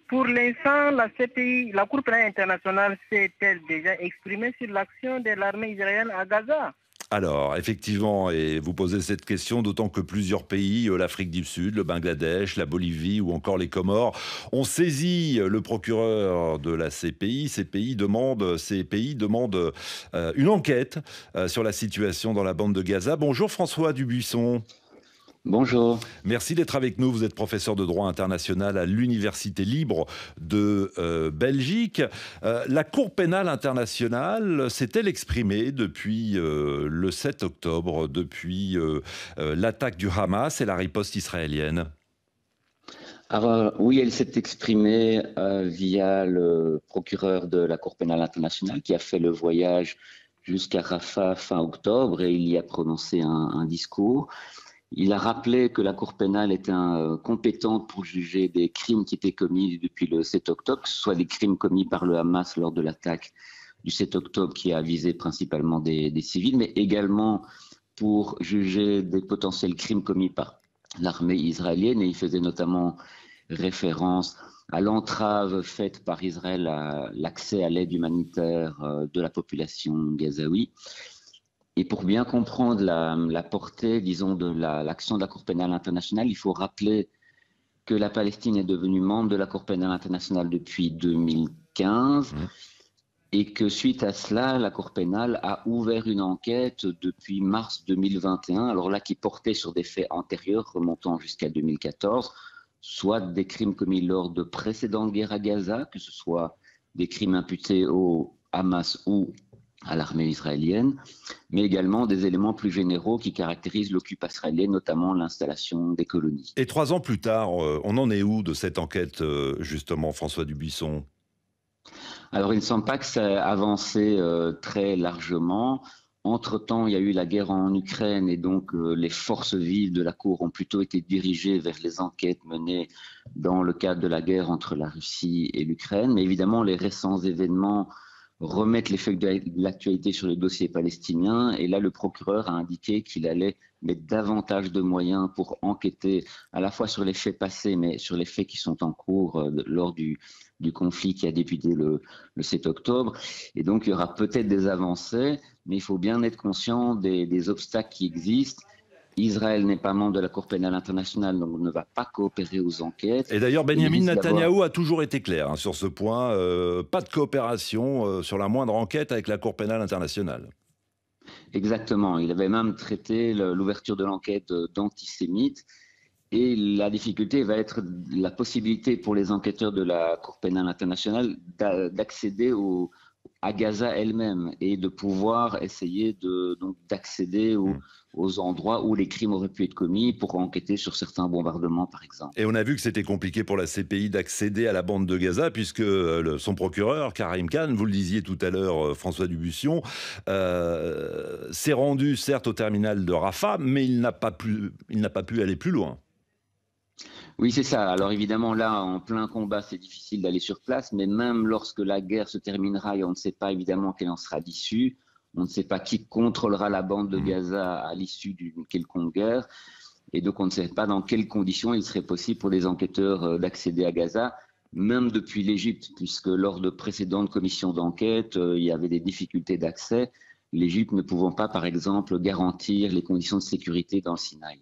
Pour l'instant, la CPI, la Cour pénale internationale, s'est-elle déjà exprimée sur l'action de l'armée israélienne à Gaza? Alors, effectivement, et vous posez cette question, d'autant que plusieurs pays, l'Afrique du Sud, le Bangladesh, la Bolivie ou encore les Comores, ont saisi le procureur de la CPI. Ces pays demandent une enquête sur la situation dans la bande de Gaza. Bonjour François Dubuisson. Bonjour. Merci d'être avec nous. Vous êtes professeur de droit international à l'Université libre de Belgique. La Cour pénale internationale s'est-elle exprimée depuis le 7 octobre, depuis l'attaque du Hamas et la riposte israélienne? Alors, oui, elle s'est exprimée via le procureur de la Cour pénale internationale qui a fait le voyage jusqu'à Rafah fin octobre et il y a prononcé un discours. Il a rappelé que la Cour pénale était compétente pour juger des crimes qui étaient commis depuis le 7 octobre, que ce soit des crimes commis par le Hamas lors de l'attaque du 7 octobre qui a visé principalement des civils, mais également pour juger des potentiels crimes commis par l'armée israélienne. Et il faisait notamment référence à l'entrave faite par Israël à l'accès à l'aide humanitaire de la population gazaoui. Et pour bien comprendre la portée, disons, de l'action de la Cour pénale internationale, il faut rappeler que la Palestine est devenue membre de la Cour pénale internationale depuis 2015 et que suite à cela, la Cour pénale a ouvert une enquête depuis mars 2021, alors là qui portait sur des faits antérieurs remontant jusqu'à 2014, soit des crimes commis lors de précédentes guerres à Gaza, que ce soit des crimes imputés au Hamas ou à l'armée israélienne, mais également des éléments plus généraux qui caractérisent l'occupation israélienne, notamment l'installation des colonies. Et 3 ans plus tard, on en est où de cette enquête, justement, François Dubuisson? Alors, il ne semble pas que ça ait avancé très largement. Entre-temps, il y a eu la guerre en Ukraine et donc les forces vives de la Cour ont plutôt été dirigées vers les enquêtes menées dans le cadre de la guerre entre la Russie et l'Ukraine. Mais évidemment, les récents événements remettre les faits de l'actualité sur le dossier palestinien. Et là, le procureur a indiqué qu'il allait mettre davantage de moyens pour enquêter à la fois sur les faits passés, mais sur les faits qui sont en cours lors du conflit qui a débuté le 7 octobre. Et donc, il y aura peut-être des avancées, mais il faut bien être conscient des obstacles qui existent. Israël n'est pas membre de la Cour pénale internationale, donc ne va pas coopérer aux enquêtes. Et d'ailleurs, Benyamin Netanyahou a toujours été clair sur ce point. Pas de coopération sur la moindre enquête avec la Cour pénale internationale. Exactement. Il avait même traité l'ouverture de l'enquête d'antisémite. Et la difficulté va être la possibilité pour les enquêteurs de la Cour pénale internationale d'accéder à Gaza elle-même et de pouvoir essayer d'accéder aux endroits où les crimes auraient pu être commis pour enquêter sur certains bombardements, par exemple. Et on a vu que c'était compliqué pour la CPI d'accéder à la bande de Gaza, puisque son procureur, Karim Khan, vous le disiez tout à l'heure, François Dubuisson, s'est rendu certes au terminal de Rafah, mais il n'a pas pu aller plus loin. Oui, c'est ça. Alors évidemment, là, en plein combat, c'est difficile d'aller sur place, mais même lorsque la guerre se terminera, et on ne sait pas évidemment quelle en sera l'issue, on ne sait pas qui contrôlera la bande de Gaza à l'issue d'une quelconque guerre, et donc on ne sait pas dans quelles conditions il serait possible pour des enquêteurs d'accéder à Gaza, même depuis l'Égypte, puisque lors de précédentes commissions d'enquête, il y avait des difficultés d'accès, l'Égypte ne pouvant pas, par exemple, garantir les conditions de sécurité dans le Sinaï.